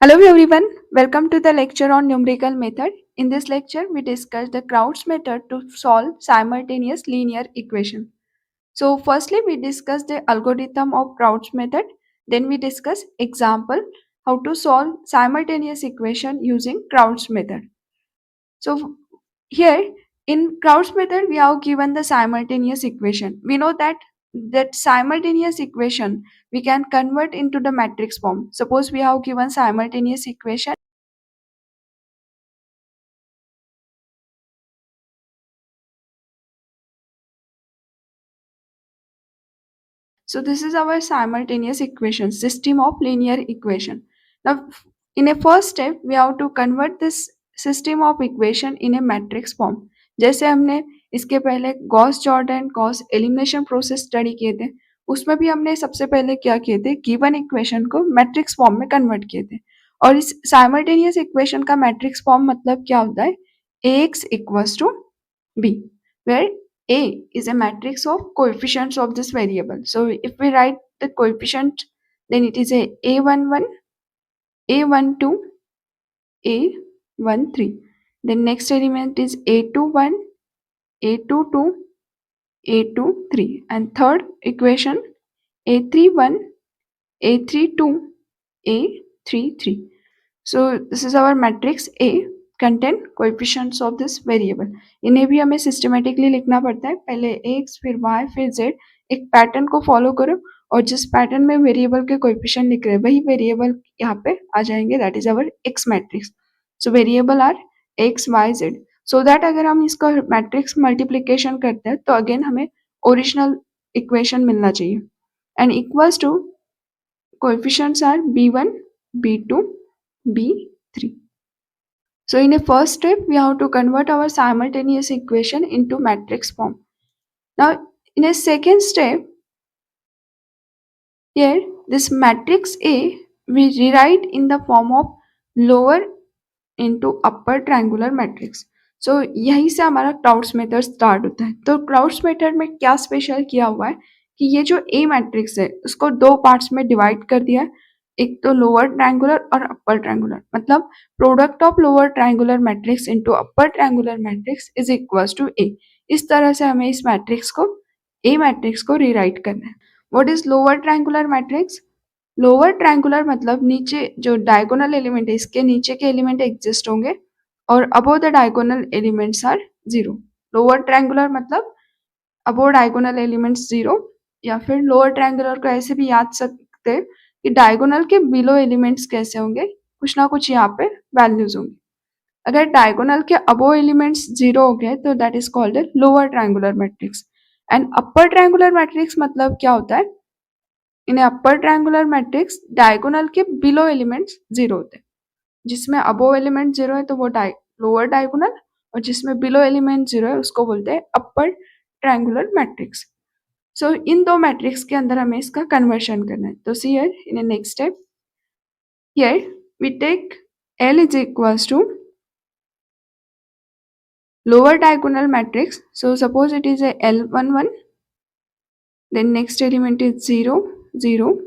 Hello everyone, welcome to the lecture on numerical method. In this lecture, we discuss the Crowd's method to solve simultaneous linear equation. So firstly, we discuss the algorithm of Crowd's method. Then we discuss example how to solve simultaneous equation using Crowd's method. So here in Crowd's method, we have given the simultaneous equation. We know that simultaneous equation we can convert into the matrix form. Suppose we have given simultaneous equation. So this is our simultaneous equation, system of linear equation. Now, in a first step, we have to convert this system of equation in a matrix form. जैसे हमने इसके पहले Gauss Jordan Gauss elimination process study किए थे, उसमें भी हमने सबसे पहले क्या किए थे, गिवन इक्वेशन को मैट्रिक्स फॉर्म में कन्वर्ट किए थे. और इस साइमल्टेनियस इक्वेशन का मैट्रिक्स फॉर्म मतलब क्या होता है, ax equals to b, where A is a matrix of coefficients of this variable. So if we write the coefficient, then it is a A11, A12, A13. Then next element is A21, A22, A23. And third equation A31, A32, A33. So this is our matrix A contain coefficients of this variable. इन्हें भी हमें systematically लिखना पड़ता है, पहले x फिर y फिर z, एक पैटर्न को फॉलो करो और जिस पैटर्न में वेरिएबल के कोएफिशिएंट लिख रहे हैं वही वेरिएबल यहाँ पे आ जाएंगे, that is our x matrix. So variable are x y z, so that अगर हम इसका मैट्रिक्स मल्टीप्लिकेशन करते हैं तो अगेन हमें ओरिजिनल इक्वेशन मिलना चाहिए. And equals to coefficients are b1, b2, b3. So in a first step, we have to convert our simultaneous equation into matrix form. Now in a second step, here this matrix A we rewrite in the form of lower into upper triangular matrix. So यहीं से हमारा crowds method start होता है. तो crowds method में क्या special किया हुआ है कि ये जो ए मैट्रिक्स है उसको दो पार्ट्स में डिवाइड कर दिया है, एक तो लोअर ट्रायंगुलर और अपर ट्रायंगुलर, मतलब product of lower triangular matrix into upper triangular matrix is equals to A. इस तरह से हमें इस मैट्रिक्स को ए मैट्रिक्स को रीराइट करना है. What is lower triangular matrix? Lower triangular मतलब नीचे जो डायगोनल एलिमेंट है इसके नीचे के एलिमेंट एग्जिस्ट होंगे और above the diagonal elements are zero. Lower triangular मतलब अबोव डायगोनल एलिमेंट्स जीरो, या फिर लोअर ट्रायंगुलर को ऐसे भी याद सकते हैं कि डायगोनल के बिलो एलिमेंट्स कैसे होंगे, कुछ ना कुछ यहाँ पे वैल्यूज होंगी. अगर डायगोनल के अबोव एलिमेंट्स जीरो हो गए तो that is called a lower triangular matrix. And upper triangular matrix मतलब क्या होता है, इन अपर ट्रायंगुलर मैट्रिक्स डायगोनल के बिलो एलिमेंट्स जीरो होते हैं. जिसमें अबोव एलिमेंट जीरो है तो वो लोअर डायगोनल, और जिसमें बिलो एलिमेंट जीरो है उसको बोलते हैं अपर ट्रायंगुलर मैट्रिक्स. सो इन दो मैट्रिक्स के अंदर हमें इसका कन्वर्शन करना है. तो see here in a next step, here we take L is equals to lower diagonal matrix. So suppose it is a L11, then next element is 0, 0,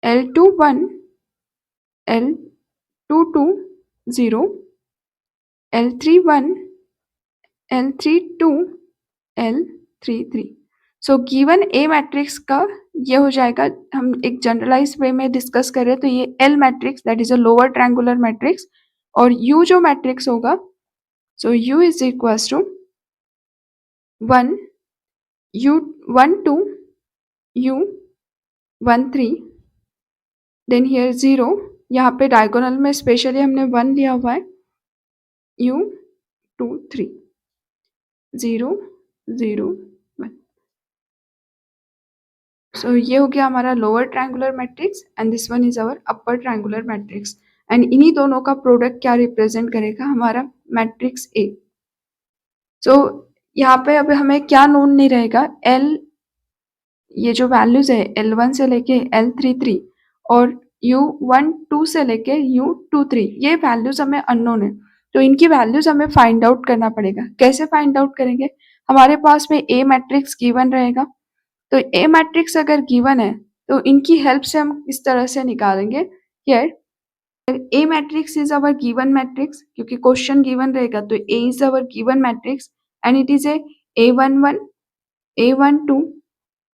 L21, L22, 0, L31, L32, L33. So given A matrix का ये हो जाएगा, हम एक generalise वे में discuss कर रहे हैं तो ये L matrix that is a lower triangular matrix, और यू जो मैट्रिक्स होगा, so U is equals to 1, U12, U13, then here 0, यहाँ पे डायगोनल में स्पेशली हमने 1 लिया हुआ है, U23, 0, 0, 1. सो ये हो गया हमारा lower triangular matrix and this one is our upper triangular matrix. And इन्हीं दोनों का प्रोडक्ट क्या रिप्रेजेंट करेगा, हमारा मैट्रिक्स ए. सो यहाँ पे अब हमें क्या नोन नहीं रहेगा, एल, ये जो वैल्यूज है L1 से लेके L33 और U12 से लेके U23, ये वैल्यूज हमें अननोन है. तो इनकी वैल्यूज हमें फाइंड आउट करना पड़ेगा. कैसे फाइंड आउट करेंगे, हमारे पास में ए मैट्रिक्स गिवन रहेगा, तो ए मैट्रिक्स अगर गिवन है तो इनकी हेल्प से हम इस तरह से निकालेंगे. Here A matrix is our given matrix क्योंकि क्वेश्चन गिवन रहेगा तो A is our given matrix and it is a A11, A12,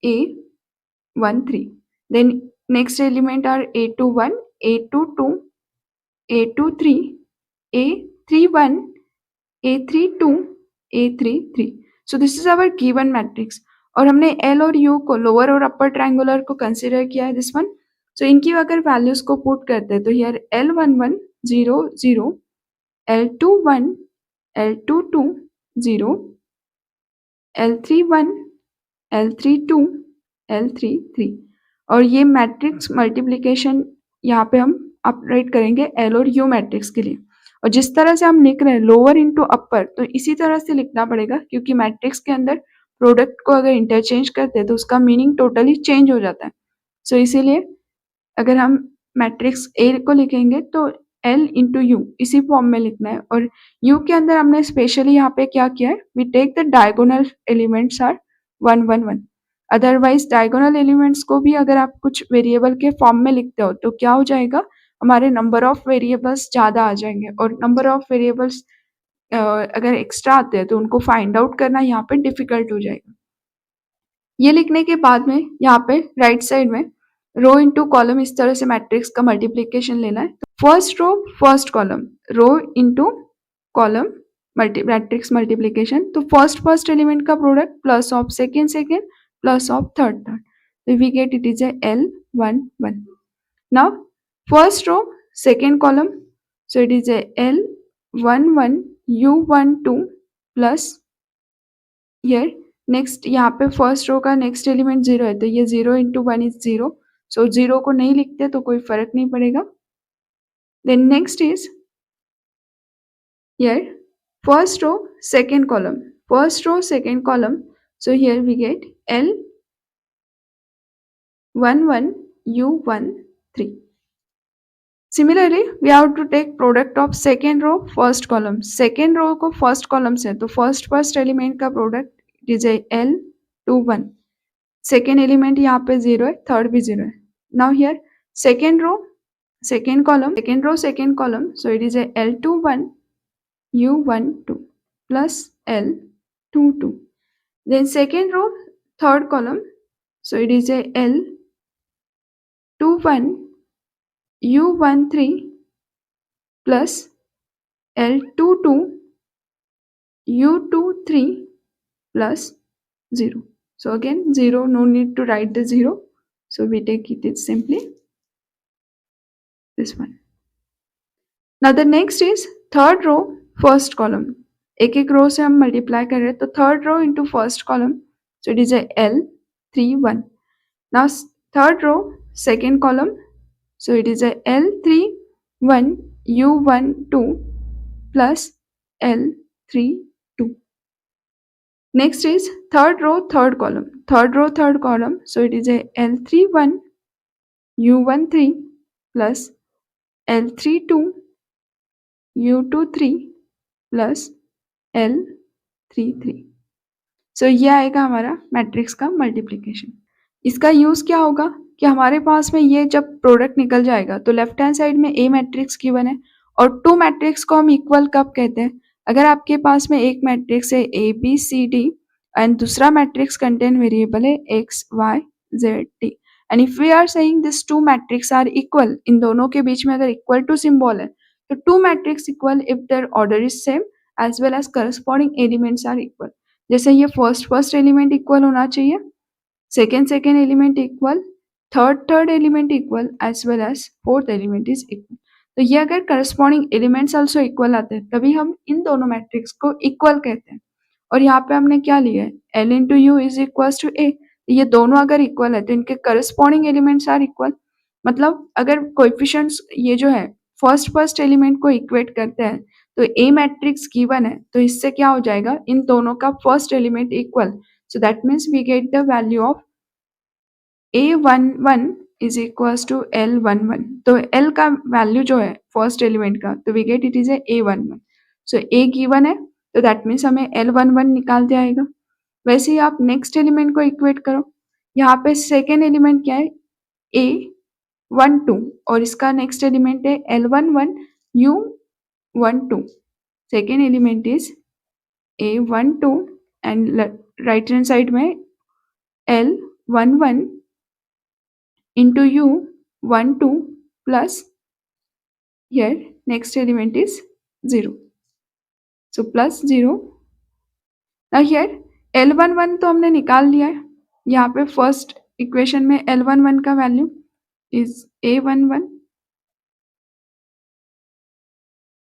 A13. Then next element are A21, A22, A23, A31, A32, A33. So this is our given matrix. और हमने L और U को lower और upper triangular को consider किया है this one. सो इनकी अगर वैल्यूज को पुट करते हैं तो here L11 0 0, L21 L22 0, L31 L32 L33 और ये मैट्रिक्स मल्टीप्लिकेशन यहाँ पे हम अपराइट करेंगे L और U मैट्रिक्स के लिए. और जिस तरह से हम लिख रहे हैं लोअर इंटू अपर तो इसी तरह से लिखना पड़ेगा क्योंकि मैट्रिक्स के अंदर प्रोडक्ट को अगर इंटरचेंज करते हैं तो उसका मीनिंग टोटली चेंज हो जाता है. सो इसीलिए अगर हम मैट्रिक्स ए को लिखेंगे तो L इंटू यू इसी फॉर्म में लिखना है. और U के अंदर हमने स्पेशली यहाँ पे क्या किया है, we take the diagonal elements are 1 1 1. Otherwise diagonal elements को भी अगर आप कुछ वेरिएबल के फॉर्म में लिखते हो तो क्या हो जाएगा, हमारे नंबर ऑफ वेरिएबल्स ज़्यादा आ जाएंगे और नंबर ऑफ वेरिएबल्स अगर एक्स्ट्रा आते हैं तो उनको फाइंड आउट करना यहाँ पे डिफिकल्ट हो जाएगा. ये लिखने के बाद में यहाँ पे राइट साइड में रो इंटू कॉलम इस तरह से मैट्रिक्स का मल्टीप्लीकेशन लेना है. First row first column, row into column matrix multiplication. तो फर्स्ट एलिमेंट का product plus of second plus of third. तो we get it is A L11. Now first row second column, so it is A L11 U12 plus here next यहाँ पे first row का next element 0 है तो ये 0 into 1 is 0. सो 0 को नहीं लिखते तो कोई फर्क नहीं पड़ेगा. Then next is here first row second column, first row second column. So here we get L11 U13. Similarly, we have to take product of second row first column. Second row को first column से तो first element का product it is a L21. Second element यहाँ पे 0 है, third भी 0 है. Now here second row second column, so it is a L21 U12 plus L22. Then second row third column, so it is a L21 U13 plus L22 U23 plus 0. So again 0, no need to write the 0. So we take it is simply this one. Now the next is third row first column. एक एक रो से हम multiply कर रहे हैं तो third row into first column, so it is a L31. Now third row second column, so it is a L31 U12 plus L32. Next is third row third column, so it is a L31 U13 plus L32 U23 plus L33. So ये आएगा हमारा matrix का multiplication. इसका use क्या होगा कि हमारे पास में ये जब प्रोडक्ट निकल जाएगा तो लेफ्ट हैंड साइड में ए मैट्रिक्स गिवन है और टू मैट्रिक्स को हम इक्वल कब कहते हैं, अगर आपके पास में एक मैट्रिक्स है A B C D and दूसरा मैट्रिक्स कंटेन वेरिएबल है X Y Z T and if we are saying this two matrix are equal, इन दोनों के बीच में अगर इक्वल टू सिंबल है तो two matrix equal if their order is same as well as corresponding elements are equal. जैसे ये first element equal होना चाहिए, second element equal, third element equal as well as fourth element is equal. तो ये अगर corresponding elements also equal आते हैं तभी हम इन दोनों मैट्रिक्स को इक्वल कहते हैं. और यहाँ पे हमने क्या लिया है, L into U is equal to A. ये दोनों अगर इक्वल है तो इनके करस्पॉन्डिंग एलिमेंट्स आर इक्वल. मतलब अगर कोएफिशिएंट्स ये जो है फर्स्ट एलिमेंट को इक्वेट करते हैं तो ए मैट्रिक्स गिवन है तो इससे क्या हो जाएगा, इन दोनों का first element equal. So that means we get the value of A11 is equal to L11. तो L का वैल्यू जो है फर्स्ट एलिमेंट का तो we get it is A11. सो A गिवन है तो दैट मीन्स हमें L11 निकालते आएगा. वैसे ही आप नेक्स्ट एलिमेंट को इक्वेट करो, यहाँ पे सेकेंड एलिमेंट क्या है A 1 2 और इसका नेक्स्ट एलिमेंट है L11 U12. Second element is A12 and right hand side में L11 into U12 plus here next element is 0. So plus 0. Now here L11 तो हमने निकाल लिया है. यहाँ पे फर्स्ट इक्वेशन में L11 का वैल्यू इज A11.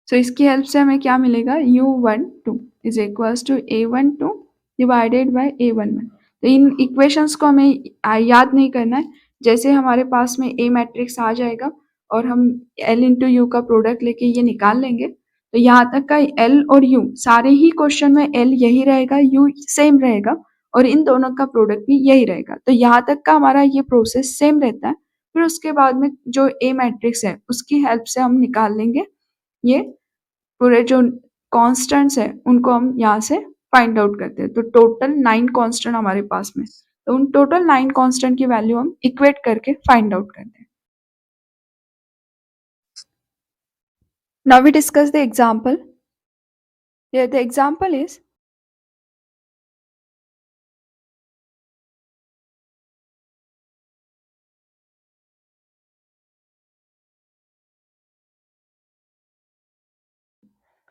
सो इसकी हेल्प से हमें क्या मिलेगा, U12 is equals to A12 divided by A11. तो इन इक्वेशंस को हमें याद नहीं करना है. जैसे हमारे पास में A मैट्रिक्स आ जाएगा और हम L इंटू यू का प्रोडक्ट लेके ये निकाल लेंगे, तो यहाँ तक का L और U सारे ही क्वेश्चन में L यही रहेगा, U सेम रहेगा और इन दोनों का प्रोडक्ट भी यही रहेगा. तो यहाँ तक का हमारा ये प्रोसेस सेम रहता है. फिर उसके बाद में जो A मैट्रिक्स है उसकी हेल्प से हम निकाल लेंगे ये पूरे जो कॉन्स्टेंट्स है उनको हम यहाँ से फाइंड आउट करते हैं. तो टोटल 9 कॉन्स्टेंट हमारे पास में, तो उन टोटल 9 कॉन्स्टेंट की वैल्यू हम इक्वेट करके फाइंड आउट करते हैं. Now we discuss the example. Here the example is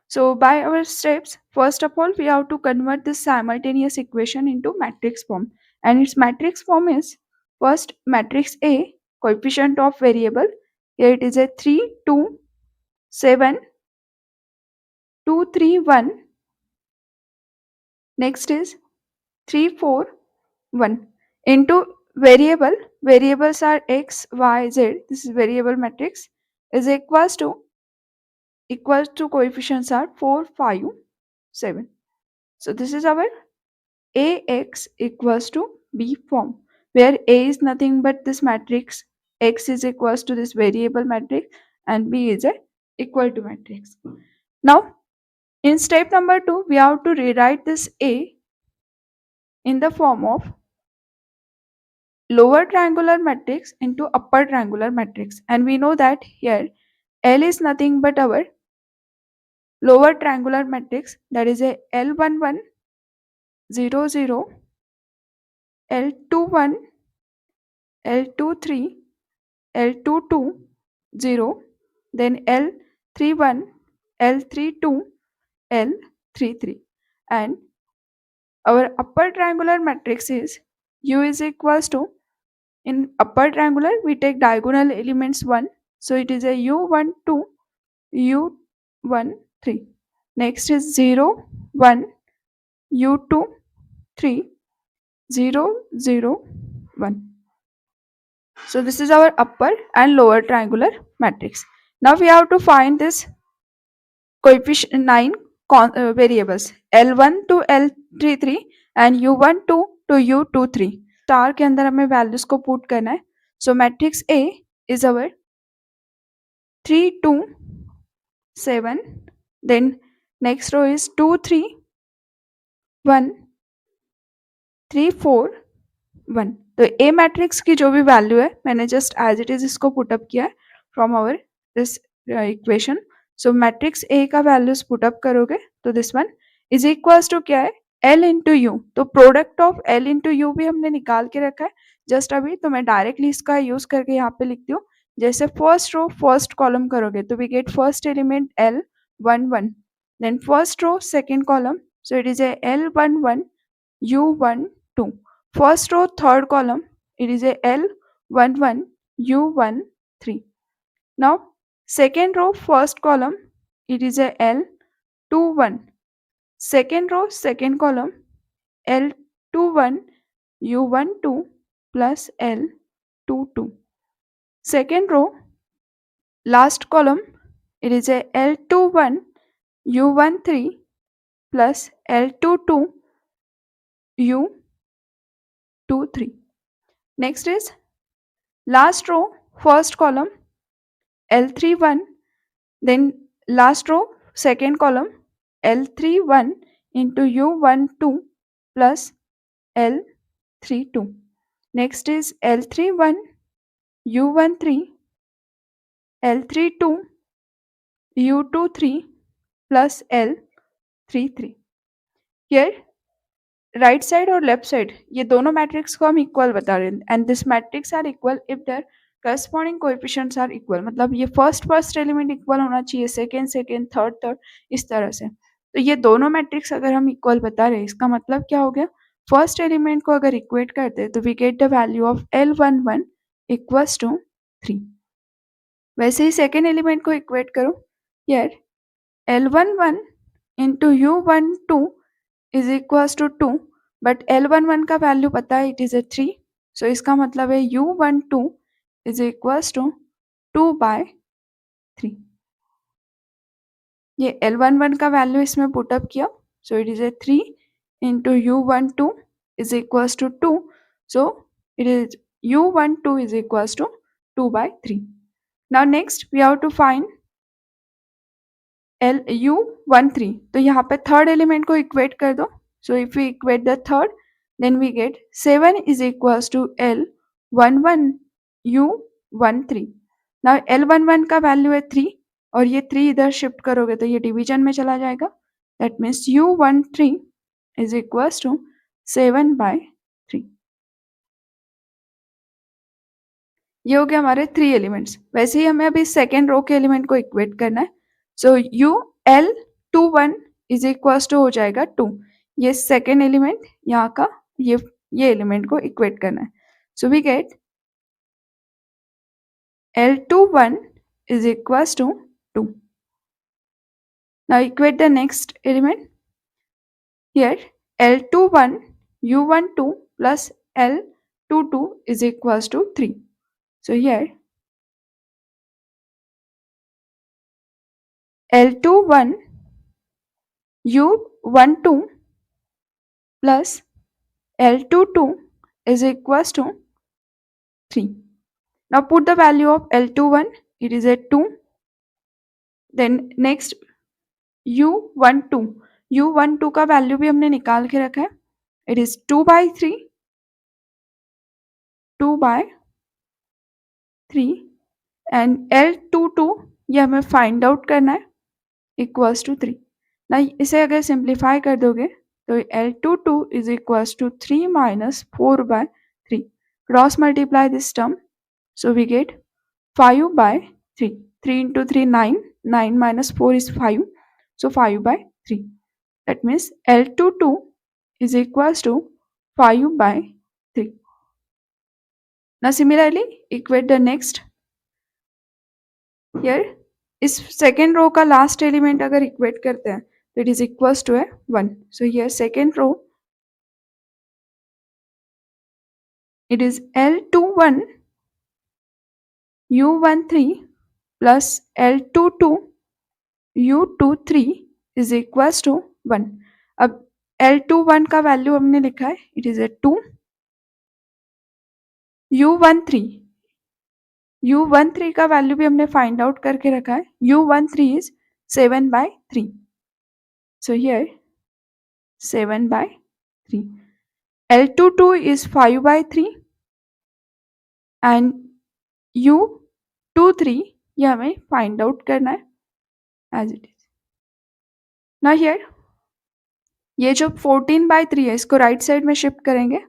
so by our steps, first of all we have to convert this simultaneous equation into matrix form, and its matrix form is first matrix A coefficient of variable. Here it is a 3 2 7 2 3 1. Next is 3 4 1 into variable. Variables are x y z. This is variable matrix is equals to coefficients are 4 5 7. So this is our Ax equals to B form, where A is nothing but this matrix, x is equals to this variable matrix, and B is a equal to matrix. Now in step number 2 we have to rewrite this A in the form of lower triangular matrix into upper triangular matrix, and we know that here L is nothing but our lower triangular matrix, that is a L11 0 0 L21 L23 L22 0, then L31 L32 L33, and our upper triangular matrix is U is equals to, in upper triangular we take diagonal elements 1, so it is a U12 U13. Next is 0 1 U2 3 0 0 1. So this is our upper and lower triangular matrix. Now we have to find this coefficient 9 variables L1 to L33 and U12 to U23. Star के अंदर हमें values को put करना है. So matrix A is our 3 2 7, then next row is 2 3 1 3 4 1. तो A matrix की जो भी वैल्यू है मैंने जस्ट एज इट इज इसको पुटअप किया है from our this equation. So matrix A का वैल्यूज पुटअप करोगे तो this one is equals to क्या है, L इंटू यू. तो product of L into U भी हमने निकाल के रखा है जस्ट अभी, तो मैं डायरेक्टली इसका यूज करके यहाँ पे लिखती हूँ. जैसे फर्स्ट रो फर्स्ट कॉलम करोगे तो we get first element L11, then first row second column, so it is A L11 U12. First row third column, it is a L11 U13. Now second row first column, it is a L21. Second row second column, L21 U12 plus L22. Second row last column, it is a L21 U13 plus L22 U23. Next is last row first column L31, then last row second column L31 into U12 plus L32. Next is L31 U13 L32 U23 plus L33. Here right side और left side ये दोनों matrix को हम equal बता रहे हैं and this matrix are equal if their corresponding coefficients are equal, मतलब ये फर्स्ट एलिमेंट इक्वल होना चाहिए, सेकंड थर्ड, इस तरह से। तो ये दोनों मैट्रिक्स अगर हम इक्वल बता रहे हैं इसका मतलब क्या हो गया, फर्स्ट एलिमेंट को अगर इक्वेट करते हैं तो we get the value of L11 equals to 3। वैसे ही सेकेंड एलिमेंट को इक्वेट करो, here L11 into U12 is equals to 2, but L11 का वैल्यू पता है इट इज ए 3, सो इसका मतलब है U12 इज इक्वल्स टू 2/3। ये L11 का वैल्यू इसमें पुटअप किया, so it is a 3 into U12 is equals to 2, so it is U12 is equals to 2/3। Now next we have to find U13, तो यहाँ पे थर्ड एलिमेंट को equate कर दो, so if we equate the third then we get 7 is equals to L11 U13। now L11 का value है 3 और ये 3 इधर शिफ्ट करोगे तो ये डिवीजन में चला जाएगा, that means U13 is equals to 7/3। ये हो गया हमारे 3 एलिमेंट्स। वैसे ही हमें अभी सेकेंड रो के एलिमेंट को इक्वेट करना है, सो UL21 इज इक्वल्स टू हो जाएगा 2, ये सेकेंड एलिमेंट यहाँ का ये एलिमेंट को इक्वेट करना है, so we get L21 is equals to 2। now equate the next element, here L21 U12 plus L22 is equals to 3, so here L21 U12 plus L22 is equals to 3। now put the value of L21, it is a 2, then next U12 का value भी हमने निकाल के रखा है, it is 2/3 and L22 ये हमें find out करना है इक्वल्स टू 3। ना इसे अगर सिंप्लीफाई कर दोगे तो L22 is equals to 3 minus 4/3, cross multiply this term, so we get 5/3, 3 into 3 9 minus 4 is 5, so 5/3, that means L22 is equals to 5/3। now similarly equate the next, here इस second row का last element अगर equate करते हैं तो it is equals to 1, so here second row it is L21 U13 plus L22 U23 is equals to 1। अब L21 का value हमने लिखा है इट इज ए 2, U13 का वैल्यू भी हमने फाइंड आउट करके रखा है, U13 is 7/3, so here 7/3, L22 is 5/3 and U23 ये हमें फाइंड आउट करना है एज इट इज। ना हियर ये जो 14/3 है इसको राइट साइड में शिफ्ट करेंगे,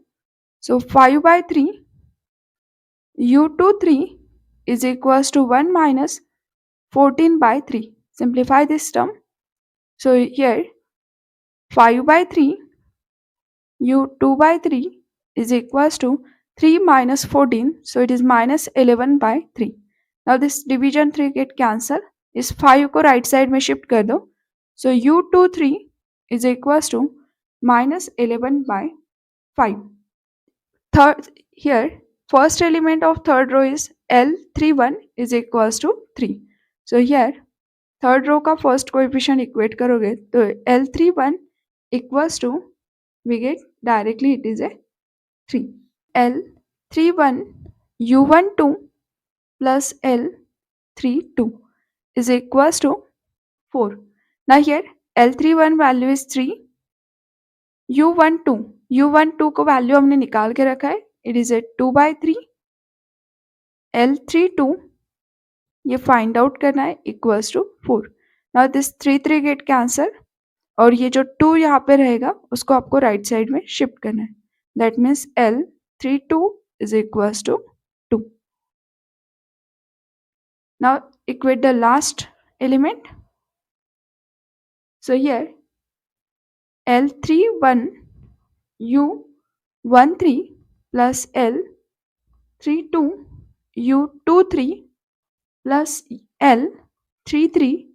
सो 5/3 U23 is equals to 1 minus 14/3, simplify this term, so here 5/3 U2/3 is equals to 3 minus 14, so it is minus 11/3। now this division 3 get cancel, इस 5 को right side में शिफ्ट कर दो, so U23 is equals to minus 11/5। third here first element of third row is L31 is equals to 3, so here third row का first coefficient equate करोगे तो L31 equals to we get directly it is a 3, L31 U12 plus L32 is equals to 4। now here L31 value is 3, U12 को value हमने निकाल के रखा है, it is a 2/3, L32 ये फाइंड आउट करना है equals to 4. Now this 3 get cancel और ये जो 2 यहाँ पे रहेगा उसको आपको राइट साइड में शिफ्ट करना है. That means L32 is equals to 2. Now equate the last element. So here L31 U13 plus L32 U23 plus L33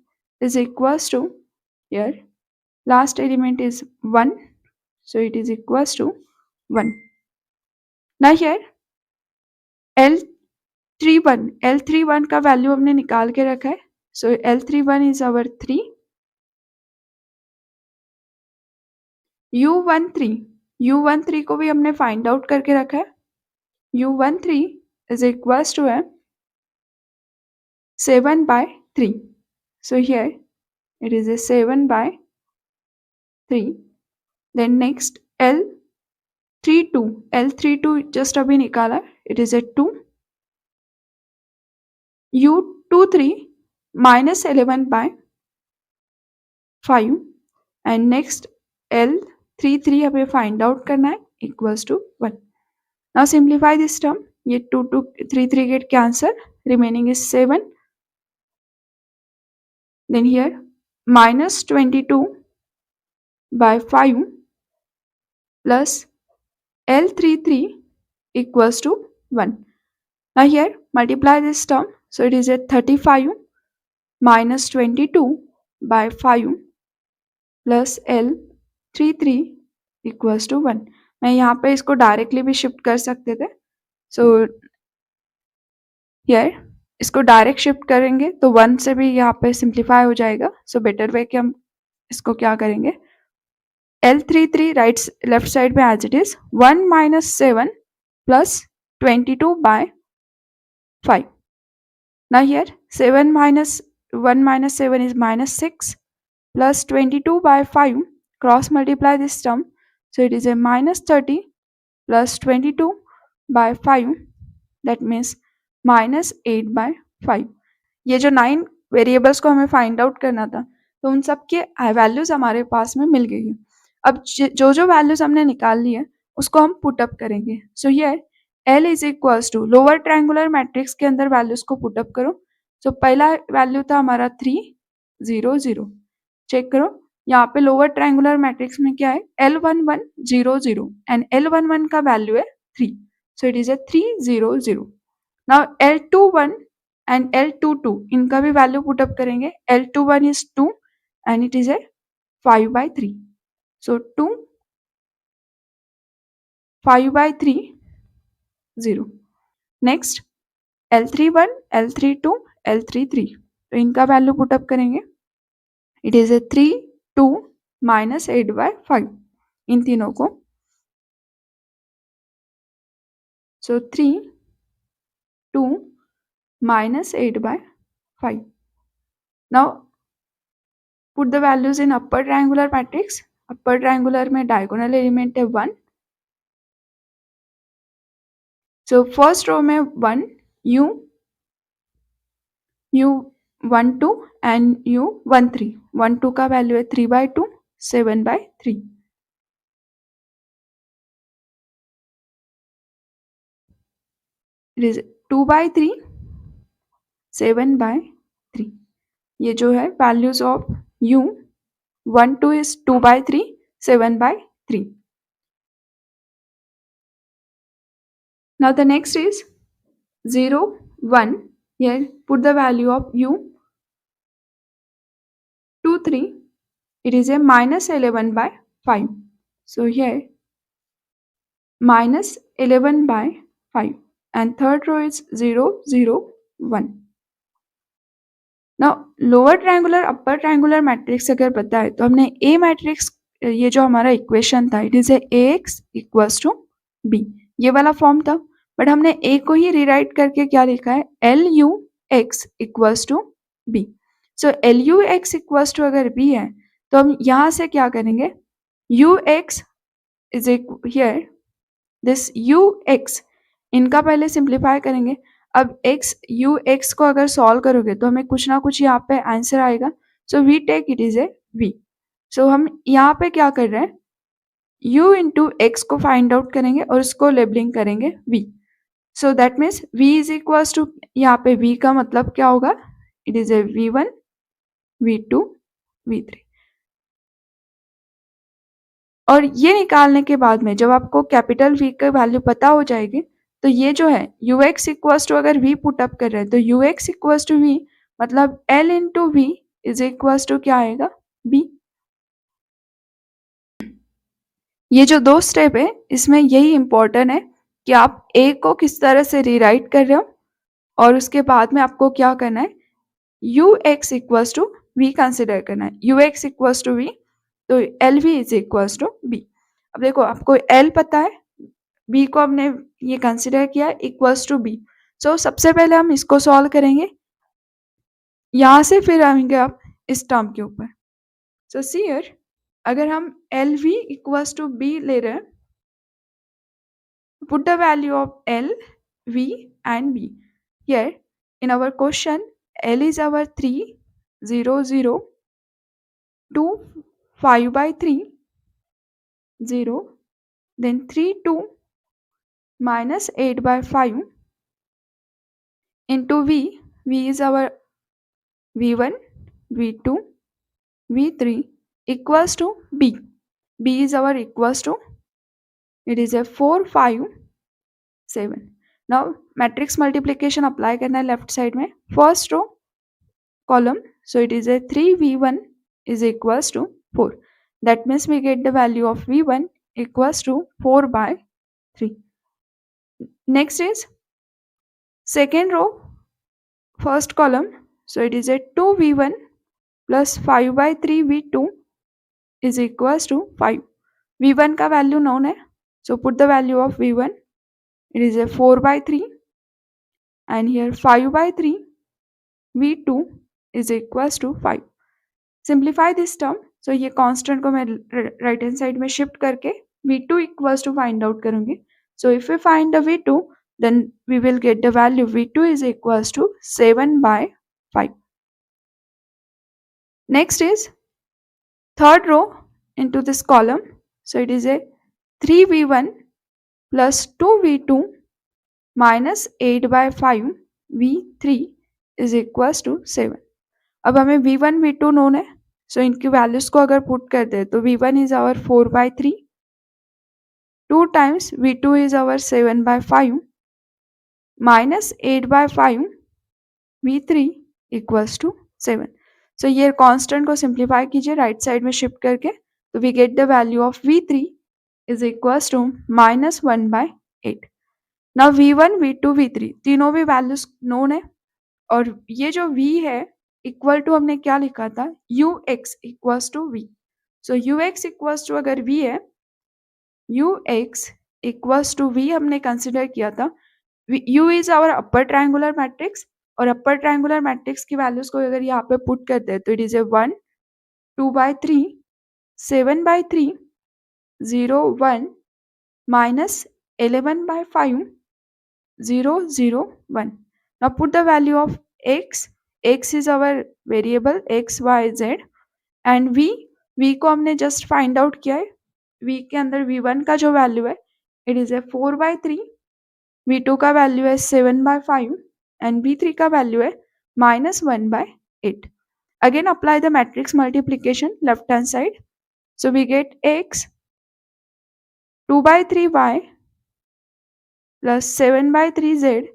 is equals to, here last element is 1, so it is equals to 1. Now here L31 का value हमने निकाल के रखा है. So L31 is our 3. U13 को भी हमने find out करके रखा है. U13 is equals to 7/3. So here it is a 7/3. Then next L32 just अभी निकाला, it is a 2. U23 minus 11/5 and next L33 हमें फाइंड आउट करना है equals to 1. Now simplify this term. ये 3 get cancel, remaining is 7. Then here minus 22/5 plus L33 equals to 1. Now here multiply this term, so it is a 35 minus 22/5 plus L33 equals to 1. मैं यहाँ पे इसको directly भी shift कर सकते थे. सो here इसको डायरेक्ट शिफ्ट करेंगे तो 1 से भी यहाँ पे सिंप्लीफाई हो जाएगा. सो बेटर वे कि हम इसको क्या करेंगे, L33 राइट लेफ्ट साइड में as it is 1 minus 7 plus 22/5. Now here 1 minus 7 is minus 6 plus 22/5, cross multiply this term, so it is a minus 30 plus 22/5, that means minus 8/5. ये जो 9 variables को हमें फाइंड आउट करना था तो उन सब के वैल्यूज हमारे पास में मिल गई है. अब जो जो वैल्यूज हमने निकाल ली है उसको हम पुट अप करेंगे. So here L is equals to, lower triangular matrix के अंदर वैल्यूज को पुट अप करो. सो पहला वैल्यू था हमारा 3 0 0. चेक करो यहाँ पे लोअर ट्रायंगुलर मैट्रिक्स में क्या है, L11 0 0 एंड L11 का वैल्यू है 3. सो it is a 3 0 0. Now L21 and L22 इनका भी वैल्यू पुट अप करेंगे. L21 is 2 and it is a 5/3. So 2 5/3 0. Next L31 L32 L33, तो इनका वैल्यू पुट अप करेंगे. इट इज ए 3 2 minus 8/5 इन तीनों को. So 3 2 minus 8/5. Now put the values in upper triangular matrix. Upper triangular में diagonal element है 1. So first row में 1 U12 and U13. 12 का value है 3/2 7/3. It is 2/3 7/3. ये जो है values of U12 is 2/3 7/3. Now the next is 0 1. Here put the value of U23. It is a minus 11/5. So here minus 11/5 and third row is 0 0 1. Now lower triangular upper triangular matrix अगर पता है तो हमने ए matrix, ये जो हमारा equation था, it is a AX equals to B, ये वाला फॉर्म था. बट हमने ए को ही रीराइट करके क्या लिखा है, LUX equals to B. So LUX equals to अगर B है तो हम यहाँ से क्या करेंगे, UX is here this UX, इनका पहले सिंप्लीफाई करेंगे. अब एक्स यू एक्स को अगर सॉल्व करोगे तो हमें कुछ ना कुछ यहाँ पे आंसर आएगा, so we take it is A V. So हम यहाँ पे क्या कर रहे हैं, u इंटू एक्स को फाइंड आउट करेंगे और उसको लेबलिंग करेंगे v। So that means v is equals to, यहाँ पे v का मतलब क्या होगा, it is A v1 v2 v3। और ये निकालने के बाद में जब आपको कैपिटल V का वैल्यू पता हो जाएगी तो ये जो है यू एक्स इक्वल्स टू, अगर V पुट अप कर रहे हैं तो U X equals to V, मतलब L into V is equals to क्या आएगा, B। ये जो दो स्टेप है इसमें यही इंपॉर्टेंट है कि आप A को किस तरह से रीराइट कर रहे हो और उसके बाद में आपको क्या करना है, U X equals to V consider करना है। U X equals to V, तो L V is equals to B. अब देखो आपको एल पता है, बी को हमने ये कंसिडर किया इक्वल्स टू बी। सो सबसे पहले हम इसको सॉल्व करेंगे, यहां से फिर आएंगे आप इस टर्म के ऊपर। सो सी हियर, अगर हम L V equals to B ले रहे हैं, put the value of L V and B here in our question. L is our 3 0 0 2 5 by 3 0, then 3 2 minus 8 by 5 into V. V is our V1, V2, V3 equals to B. B is our equals to, it is a 4 5 7. Now matrix multiplication apply करना है left side में, first row column, so it is a 3V1 is equals to 4. That means we get the value of V1 equals to 4 by 3. Next is second row first column, so it is a 2V1 plus 5 by 3 V2 is equals to 5. V1 का value known है, so put the value of V1, it is a 4 by 3 and here 5 by 3 V2 is equals to 5. Simplify this term, so ये constant को मैं right hand side में shift करके V2 equals to find out करूँगी. So if we find the V2, then we will get the value V2 is equals to 7 by 5. Next is third row into this column, so it is a 3V1 plus 2V2 minus 8 by 5 V3 is equals to 7. अब हमें V1 V2 known है, so इनकी values को अगर put करते हैं तो V1 is our 4 by 3, 2 times V2 is our 7 by 5 minus 8 by 5 V3 equals to 7. So ये कांस्टेंट को सिंप्लीफाई कीजिए राइट साइड में शिफ्ट करके, तो we get the value of V3 is equals to -1 by 8. Now V1 V2 V3 तीनों भी values known है और ये जो V है इक्वल टू हमने क्या लिखा था, Ux equals to V. So Ux equals to अगर V है, Ux इक्वल्स टू V हमने कंसिडर किया था, U is our upper triangular matrix और अपर ट्रायंगुलर मैट्रिक्स की वैल्यूज को अगर यहाँ पे पुट करते हैं तो it is a 1 2 by 3 7 by 3 0 1 minus 11 by 5 0 0 1. Now put the value of x. X is our variable x y z and v को हमने जस्ट फाइंड आउट किया है. v के अंदर v1 का जो वैल्यू है it is A 4 by 3, v2 का वैल्यू है 7 by 5 and v3 का वैल्यू है -1 by 8. Again apply the matrix multiplication left hand side. So we get x 2 by 3y plus 7 by 3z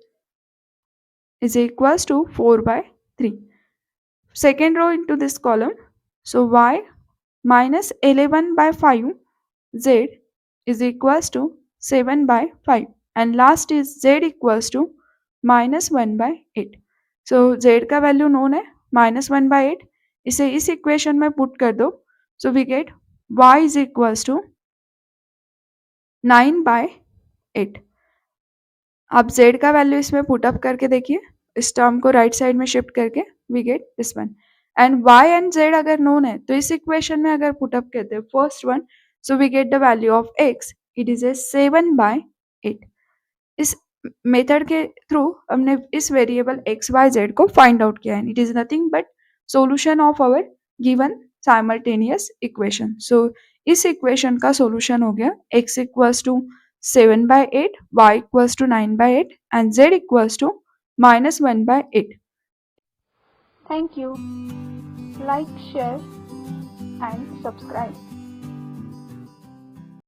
is equals to 4 by 3. Second row into this column. So y minus 11 by 5 z is equals to 7 by 5 and last is z equals to -1 by 8. So z का value known है -1 by 8. इसे इस equation में put कर दो, so we get y is equals to 9 by 8. आप z का value इसमें पुट अप करके देखिए, इस टर्म को राइट साइड में शिफ्ट करके we get this one and y and z अगर नोन है तो इस इक्वेशन में अगर पुट अप करते हैं first one, so we get the value of x, it is A 7 by 8. इस मेथड के थ्रू हमने इस वेरिएबल एक्स वाई जेड को फाइंड आउट किया है. It is nothing but solution of our given simultaneous equation. So इस equation का solution हो गया x equals to 7/8, y equals to 9/8 and z equals to -1/8. Thank you. Like, share and subscribe.